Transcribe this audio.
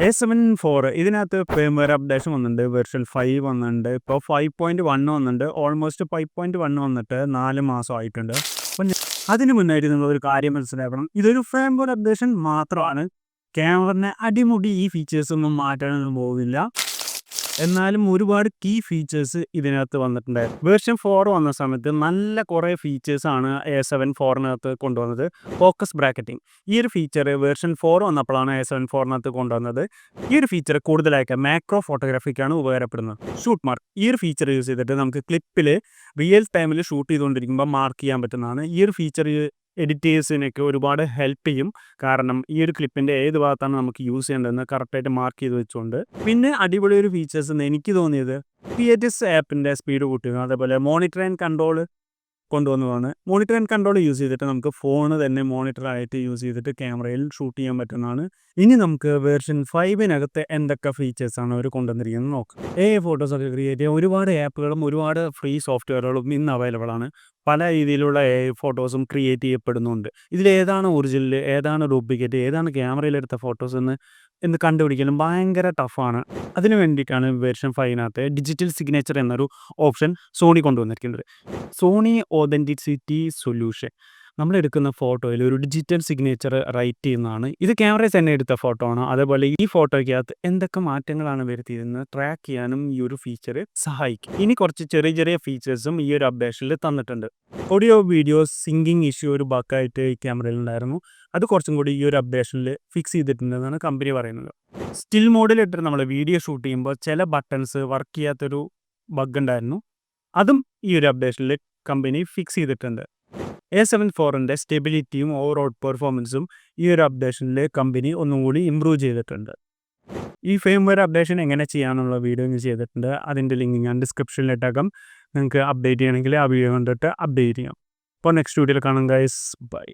A7M4 ഇതിനകത്ത് firmware updation വന്നിട്ടുണ്ട്. Version 5 വന്നിട്ടുണ്ട്. ഇപ്പോൾ 5.1 വന്നിട്ടുണ്ട്. ഓൾമോസ്റ്റ് 5.1 വന്നിട്ട് 4 മാസം ആയിട്ടുണ്ട്. അപ്പം അതിന് മുന്നായിട്ട് നിങ്ങളൊരു കാര്യം മനസ്സിലാക്കണം. ഇതൊരു ഫേംവെയർ അപ്ഡേഷൻ മാത്രമാണ്. ക്യാമറനെ അടിമുടി ഈ ഫീച്ചേഴ്സൊന്നും മാറ്റാനൊന്നും പോകുന്നില്ല. എന്നാലും ഒരുപാട് കീ ഫീച്ചേഴ്സ് ഇതിനകത്ത് വന്നിട്ടുണ്ടായിരുന്നു. വേർഷൻ 4 വന്ന സമയത്ത് നല്ല കുറേ ഫീച്ചേഴ്സാണ് A7 കൊണ്ടുവന്നത്. ഫോക്കസ് ബ്രാക്കറ്റിംഗ് ഈ ഒരു ഫീച്ചർ വേർഷൻ 4 വന്നപ്പോഴാണ് A7 കൊണ്ടുവന്നത്. ഈ ഒരു ഫീച്ചർ കൂടുതലായിട്ട് മാക്രോ ഫോട്ടോഗ്രാഫിക്കാണ് ഉപകാരപ്പെടുന്നത്. ഷൂട്ട് മാർക്ക് ഈ ഒരു ഫീച്ചർ യൂസ് ചെയ്തിട്ട് നമുക്ക് ക്ലിപ്പിൽ റിയൽ ടൈമിൽ ഷൂട്ട് ചെയ്തുകൊണ്ടിരിക്കുമ്പോൾ മാർക്ക് ചെയ്യാൻ പറ്റുന്നതാണ്. ഈ ഒരു ഫീച്ചർ എഡിറ്റേഴ്സിനൊക്കെ ഒരുപാട് ഹെൽപ്പ് ചെയ്യും. കാരണം ഈ ഒരു ക്ലിപ്പിൻ്റെ ഏത് ഭാഗത്താണ് നമുക്ക് യൂസ് ചെയ്യേണ്ടതെന്ന് കറക്റ്റായിട്ട് മാർക്ക് ചെയ്ത് വെച്ചുകൊണ്ട്. പിന്നെ അടിപൊളി ഒരു ഫീച്ചേഴ്സ് എന്ന് എനിക്ക് തോന്നിയത് ക്രിയേറ്റീവ്സ് ആപ്പിൻ്റെ സ്പീഡ് കൂട്ടുക, അതേപോലെ മോണിറ്റർ ആൻഡ് കൺട്രോൾ കൊണ്ടുവന്നതാണ്. മോണിറ്റർ ആൻഡ് കൺട്രോൾ യൂസ് ചെയ്തിട്ട് നമുക്ക് ഫോണ് തന്നെ മോണിറ്ററായിട്ട് യൂസ് ചെയ്തിട്ട് ക്യാമറയിൽ ഷൂട്ട് ചെയ്യാൻ പറ്റുന്നതാണ്. ഇനി നമുക്ക് വേർഷൻ 5 എന്തൊക്കെ ഫീച്ചേഴ്സാണ് അവർ കൊണ്ടുവന്നിരിക്കുന്നത് നോക്കാം. ഫോട്ടോസൊക്കെ ക്രിയേറ്റ് ചെയ്യാൻ ഒരുപാട് ആപ്പുകളും ഒരുപാട് ഫ്രീ സോഫ്റ്റ്വെയറുകളും ഇന്ന് അവൈലബിൾ ആണ്. പല രീതിയിലുള്ള ഫോട്ടോസും ക്രിയേറ്റ് ചെയ്യപ്പെടുന്നുണ്ട്. ഇതിലേതാണ് ഒറിജിനൽ, ഏതാണ് ഡ്യൂപ്ലിക്കേറ്റ്, ഏതാണ് ക്യാമറയിലെടുത്ത ഫോട്ടോസ് എന്ന് കണ്ടുപിടിക്കലും ഭയങ്കര ടഫാണ്. അതിന് വേണ്ടിയിട്ടാണ് വേർഷൻ 5 ഡിജിറ്റൽ സിഗ്നേച്ചർ എന്നൊരു ഓപ്ഷൻ സോണി കൊണ്ടുവന്നിരിക്കുന്നത്. സോണി ഓതൻറ്റിസിറ്റി സൊല്യൂഷൻ നമ്മളെടുക്കുന്ന ഫോട്ടോയിൽ ഒരു ഡിജിറ്റൽ സിഗ്നേച്ചർ റൈറ്റ് ചെയ്യുന്നതാണ്. ഇത് ക്യാമറയിൽ തന്നെ എടുത്ത ഫോട്ടോ ആണ്. അതേപോലെ ഈ ഫോട്ടോയ്ക്കകത്ത് എന്തൊക്കെ മാറ്റങ്ങളാണ് വരുത്തിയതെന്ന് ട്രാക്ക് ചെയ്യാനും ഈ ഒരു ഫീച്ചർ സഹായിക്കും. ഇനി കുറച്ച് ചെറിയ ചെറിയ ഫീച്ചേഴ്സും ഈ ഒരു അപ്ഡേഷനിൽ തന്നിട്ടുണ്ട്. ഓഡിയോ വീഡിയോ സിങ്കിങ് ഇഷ്യൂ ഒരു ബഗ്ഗായിട്ട് ഈ ക്യാമറയിൽ ഉണ്ടായിരുന്നു. അത് കുറച്ചും കൂടി ഈ ഒരു അപ്ഡേഷനിൽ ഫിക്സ് ചെയ്തിട്ടുണ്ടെന്നാണ് കമ്പനി പറയുന്നത്. സ്റ്റിൽ മോഡിലിട്ട് നമ്മൾ വീഡിയോ ഷൂട്ട് ചെയ്യുമ്പോൾ ചില ബട്ടൺസ് വർക്ക് ചെയ്യാത്തൊരു ബഗ് ഉണ്ടായിരുന്നു. അതും ഈ ഒരു അപ്ഡേഷനിൽ കമ്പനി ഫിക്സ് ചെയ്തിട്ടുണ്ട്. A7 സ്റ്റെബിലിറ്റിയും ഓവറോൾ പെർഫോമൻസും ഈ ഒരു അപ്ഡേഷനിൽ കമ്പനി ഒന്നും കൂടി ഇമ്പ്രൂവ് ചെയ്തിട്ടുണ്ട്. ഈ ഫേംവെയർ അപ്ഡേഷൻ എങ്ങനെ ചെയ്യാനുള്ള വീഡിയോ ചെയ്തിട്ടുണ്ട്. അതിൻ്റെ ലിങ്ക് ഞാൻ ഡിസ്ക്രിപ്ഷനിലിട്ടേക്കാം. നിങ്ങൾക്ക് അപ്ഡേറ്റ് ചെയ്യണമെങ്കിൽ ആ വീഡിയോ കണ്ടിട്ട് അപ്ഡേറ്റ് ചെയ്യാം. അപ്പോൾ നെക്സ്റ്റ് വീഡിയോയിൽ കാണാം ഗൈസ്. ബൈ.